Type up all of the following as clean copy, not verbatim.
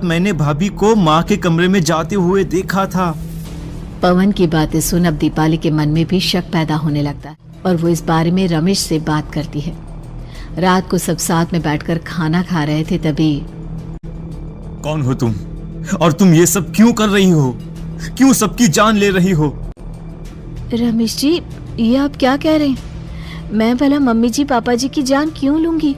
रात मैंने भाभी को माँ के कमरे में जाते हुए देखा था। पवन की बातें सुन अब दीपाली के मन में भी शक पैदा होने लगता है और वो इस बारे में रमेश से बात करती है। रात को सब साथ में बैठकर खाना खा रहे थे, तभी कौन हो तुम और तुम ये सब क्यों कर रही हो? क्यों सबकी जान ले रही हो? रमेश जी, ये आप क्या कह रहे हैं? मैं भला मम्मी जी पापा जी की जान क्यों लूंगी?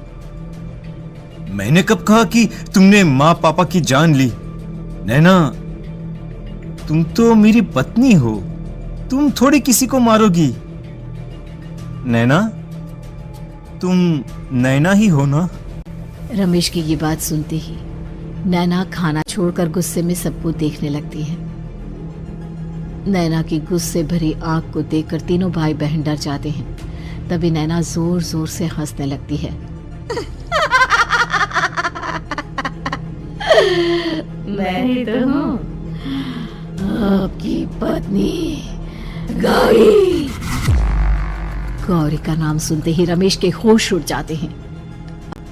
मैंने कब कहा कि तुमने माँ पापा की जान ली? नैना, तुम तो मेरी पत्नी हो, तुम थोड़ी किसी को मारोगी। नैना, तुम नैना ही हो ना? रमेश की ये बात सुनते ही नैना खाना छोड़कर गुस्से में सबको देखने लगती है। नैना की गुस्से भरी आंख को देखकर तीनों भाई बहन डर जाते हैं। तभी नैना जोर जोर से हंसने लगती है। मैं तो हूँ आपकी पत्नी गौरी। गौरी का नाम सुनते ही रमेश के होश उड़ जाते हैं।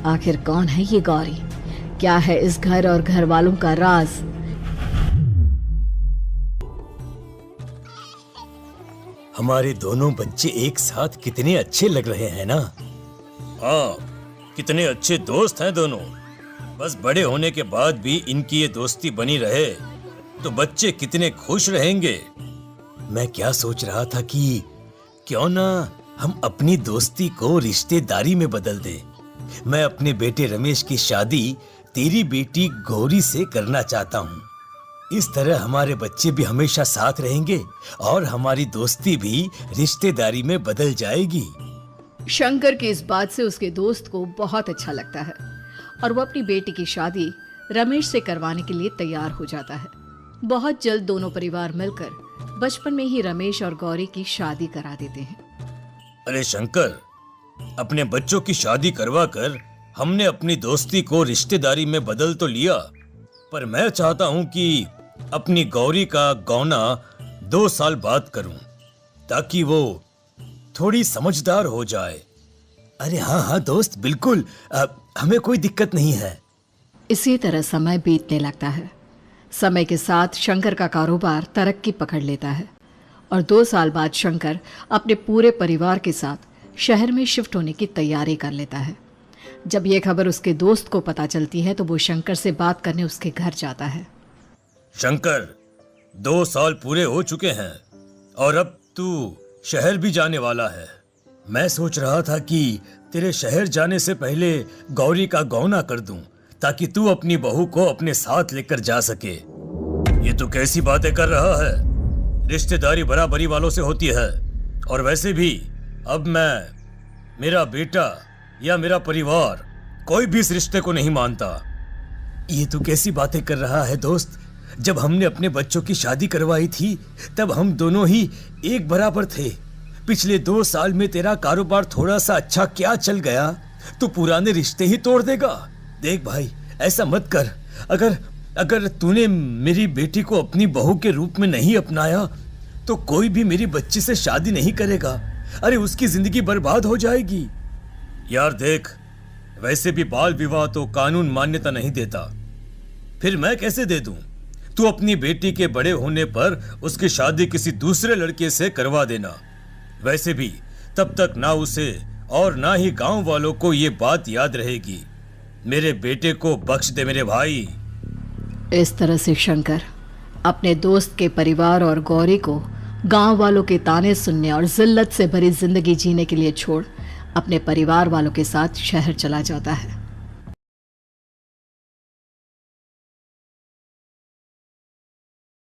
आखिर कौन है ये गौरी? क्या है इस घर और घर वालों का राज? हमारे दोनों बच्चे एक साथ कितने अच्छे लग रहे हैं ना? हाँ, कितने अच्छे दोस्त हैं दोनों। बस बड़े होने के बाद भी इनकी ये दोस्ती बनी रहे तो बच्चे कितने खुश रहेंगे। मैं क्या सोच रहा था कि क्यों ना हम अपनी दोस्ती को रिश्तेदारी में बदल दें। मैं अपने बेटे रमेश की शादी तेरी बेटी गौरी से करना चाहता हूँ। इस तरह हमारे बच्चे भी हमेशा साथ रहेंगे और हमारी दोस्ती भी रिश्तेदारी में बदल जाएगी। शंकर की इस बात से उसके दोस्त को बहुत अच्छा लगता है और वो अपनी बेटी की शादी रमेश से करवाने के लिए तैयार हो जाता है। बहुत जल्द दोनों परिवार मिलकर बचपन में ही रमेश और गौरी की शादी करा देते हैं। अरे शंकर, अपने बच्चों की शादी करवा कर हमने अपनी दोस्ती को रिश्तेदारी में बदल तो लिया, पर मैं चाहता हूँ कि अपनी गौरी का गौना 2 साल बाद करूं ताकि वो थोड़ी समझदार हो जाए। अरे हाँ हाँ दोस्त, बिल्कुल, हमें कोई दिक्कत नहीं है। इसी तरह समय बीतने लगता है। समय के साथ शंकर का कारोबार तरक्की पकड़ लेता है और 2 साल बाद शंकर अपने पूरे परिवार के साथ शहर में शिफ्ट होने की तैयारी कर लेता है। जब यह खबर उसके दोस्त को पता चलती है तो वो शंकर से बात करने उसके घर जाता है। शंकर, 2 साल पूरे हो चुके हैं और अब तू शहर भी जाने वाला है। मैं सोच रहा था कि तेरे शहर जाने से पहले गौरी का गौना कर दूं ताकि तू अपनी बहू को अपने साथ लेकर जा सके। ये तो कैसी बातें कर रहा है? रिश्तेदारी बराबरी वालों से होती है और वैसे भी अब मेरा बेटा या मेरा परिवार कोई भी इस रिश्ते को नहीं मानता। ये तू कैसी बातें कर रहा है दोस्त? जब हमने अपने बच्चों की शादी करवाई थी तब हम दोनों ही एक बराबर थे। पिछले 2 साल में तेरा कारोबार थोड़ा सा अच्छा क्या चल गया तो पुराने रिश्ते ही तोड़ देगा। देख भाई, ऐसा मत कर। अगर तूने मेरी बेटी को अपनी बहू के रूप में नहीं अपनाया तो कोई भी मेरी बच्ची से शादी नहीं करेगा। अरे उसकी जिंदगी बर्बाद हो जाएगी। यार देख, वैसे भी बाल विवाह तो कानून मान्यता नहीं देता, फिर मैं कैसे दे दूं? तू अपनी बेटी के बड़े होने पर उसकी शादी किसी दूसरे लड़के से करवा देना। वैसे भी तब तक ना उसे और ना ही गांव वालों को ये बात याद रहेगी। मेरे बेटे को बख्श दे मेरे भाई। इस तरह से शंकर अपने दोस्त के परिवार और गौरी को गांव वालों के ताने सुनने और जिल्लत से भरी जिंदगी जीने के लिए छोड़ अपने परिवार वालों के साथ शहर चला जाता है।